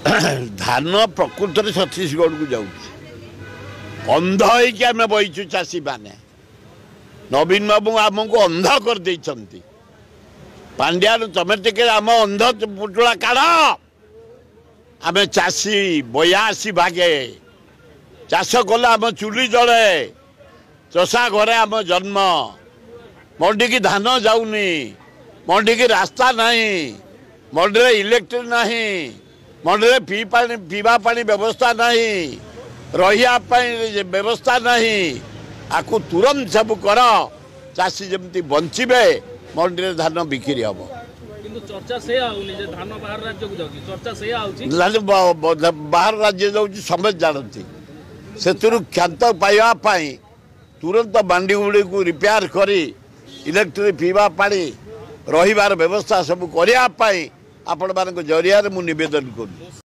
धान प्रकृत में छत्तीसगढ़ को जाऊँ अंध होमें बहीचु चाषी मैंने नवीन बाबू आमको अंध कर पांड्या तुम टे आम अंध पुटुला काढ़ आम चाषी 82 भागे चाष कले आम चुली जड़े चषा घरे आम जन्म मंडी की धान जाऊनी मंडी की रास्ता नहीं मंडी इलेक्ट्रिक नहीं मंडी पीवा पानी व्यवस्था नहीं रहा व्यवस्था नहीं आपको तुरंत सब कर चाषी जमती बंचे मंडी धान बिक्री हम चर्चा से धान बाहर राज्य को जाऊँगी चर्चा से बाहर राज्य जाऊँगी समझ जानती से क्षांत पाइबापी तुरंत बांडी गुड़ी को रिपेयर करी इलेक्ट्रिक पीवा पानी रही व्यवस्था सब करने आपण मान जरिया मुझे नवेदन करूँ।